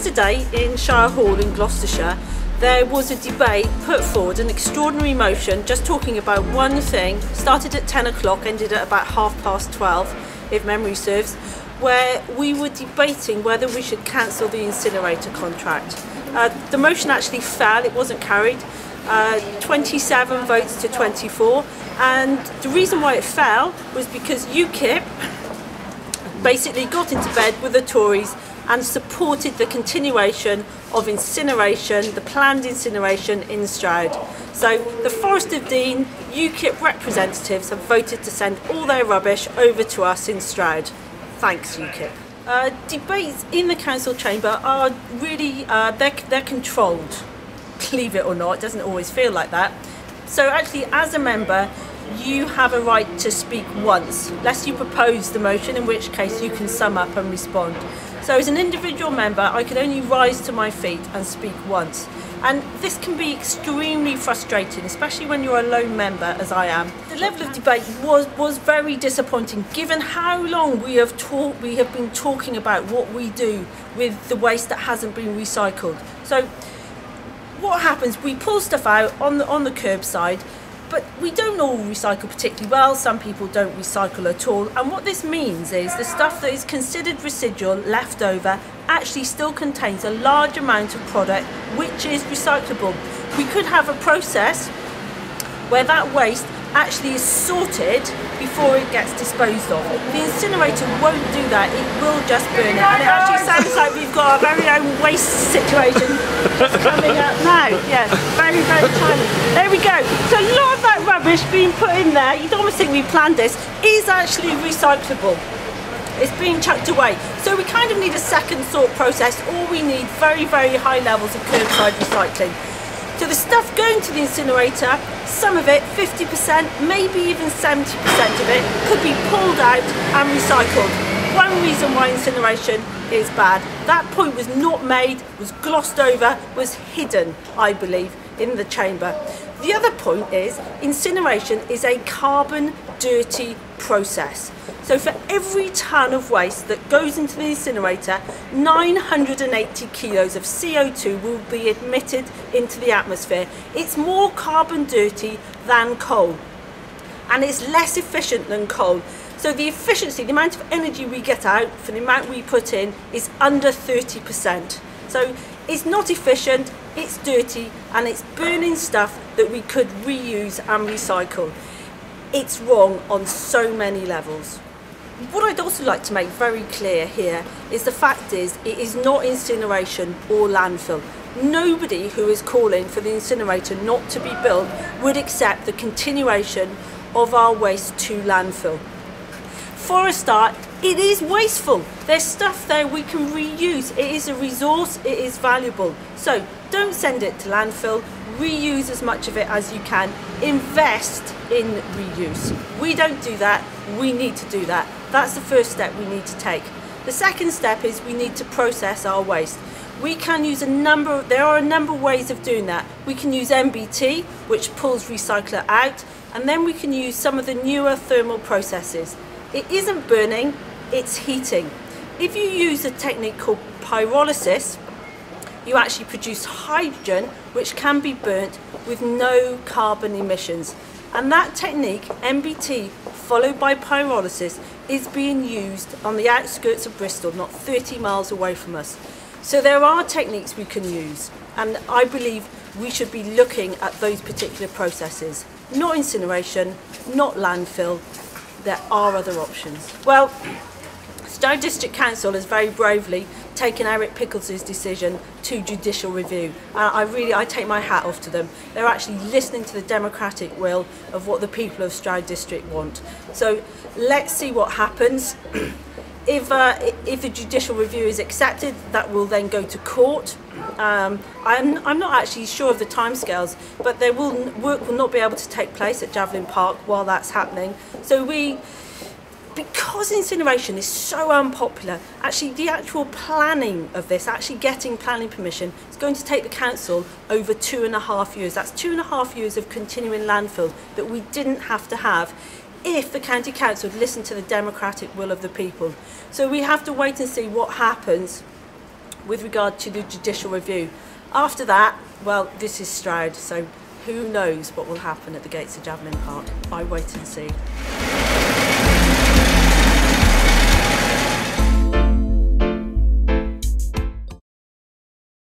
Yesterday in Shire Hall in Gloucestershire, there was a debate put forward, an extraordinary motion, just talking about one thing, started at 10 o'clock, ended at about 12:30, if memory serves, where we were debating whether we should cancel the incinerator contract. The motion actually fell, it wasn't carried, 27 votes to 24, and the reason why it fell was because UKIP basically got into bed with the Tories and supported the continuation of incineration, the planned incineration in Stroud. So the Forest of Dean UKIP representatives have voted to send all their rubbish over to us in Stroud. Thanks, UKIP. Debates in the council chamber are really, they're controlled. Believe it or not, it doesn't always feel like that. So actually, as a member, you have a right to speak once, unless you propose the motion, in which case you can sum up and respond. So as an individual member, I could only rise to my feet and speak once. And this can be extremely frustrating, especially when you're a lone member, as I am. The level of debate was very disappointing, given how long we have been talking about what we do with the waste that hasn't been recycled. So what happens, we pull stuff out on the curbside, but we don't all recycle particularly well. Some people don't recycle at all. And what this means is the stuff that is considered residual, left over, actually still contains a large amount of product which is recyclable. We could have a process where that waste actually is sorted before it gets disposed of. The incinerator won't do that, it will just burn it. And it actually sounds like we've got our very own waste situation coming up now. Yes, very, very tiny. There we go. So a lot of that rubbish being put in there, you'd almost think we planned this, is actually recyclable. It's being chucked away. So we kind of need a second thought process, or we need very, very high levels of curbside recycling. So the stuff going to the incinerator, some of it, 50%, maybe even 70% of it, could be pulled out and recycled. One reason why incineration is bad. That point was not made, was glossed over, was hidden, I believe, in the chamber. The other point is, incineration is a carbon dirty process. So for every tonne of waste that goes into the incinerator, 980 kilos of CO2 will be emitted into the atmosphere. It's more carbon dirty than coal, and it's less efficient than coal. So the efficiency, the amount of energy we get out for the amount we put in, is under 30%. So it's not efficient, it's dirty, and it's burning stuff that we could reuse and recycle. It's wrong on so many levels. What I'd also like to make very clear here is the fact is it is not incineration or landfill. Nobody who is calling for the incinerator not to be built would accept the continuation of our waste to landfill. For a start, it is wasteful. There's stuff there we can reuse. It is a resource, it is valuable. So don't send it to landfill, reuse as much of it as you can, invest in reuse. We don't do that, we need to do that. That's the first step we need to take. The second step is we need to process our waste. We can use there are a number of ways of doing that. We can use MBT, which pulls recycler out, and then we can use some of the newer thermal processes. It isn't burning, it's heating. If you use a technique called pyrolysis, you actually produce hydrogen which can be burnt with no carbon emissions. And that technique, MBT, followed by pyrolysis, is being used on the outskirts of Bristol, not 30 miles away from us. So there are techniques we can use, and I believe we should be looking at those particular processes. Not incineration, not landfill, there are other options. Well, Stroud District Council has very bravely taken Eric Pickles' decision to judicial review. I take my hat off to them. They're actually listening to the democratic will of what the people of Stroud District want. So let's see what happens. If the judicial review is accepted, that will then go to court. I'm not actually sure of the timescales, but work will not be able to take place at Javelin Park while that's happening. So because incineration is so unpopular, actually the actual planning of this, actually getting planning permission, is going to take the council over 2.5 years. That's 2.5 years of continuing landfill that we didn't have to have if the county council had listened to the democratic will of the people. So we have to wait and see what happens with regard to the judicial review. After that, well, this is Stroud, so who knows what will happen at the gates of Javelin Park. I wait and see.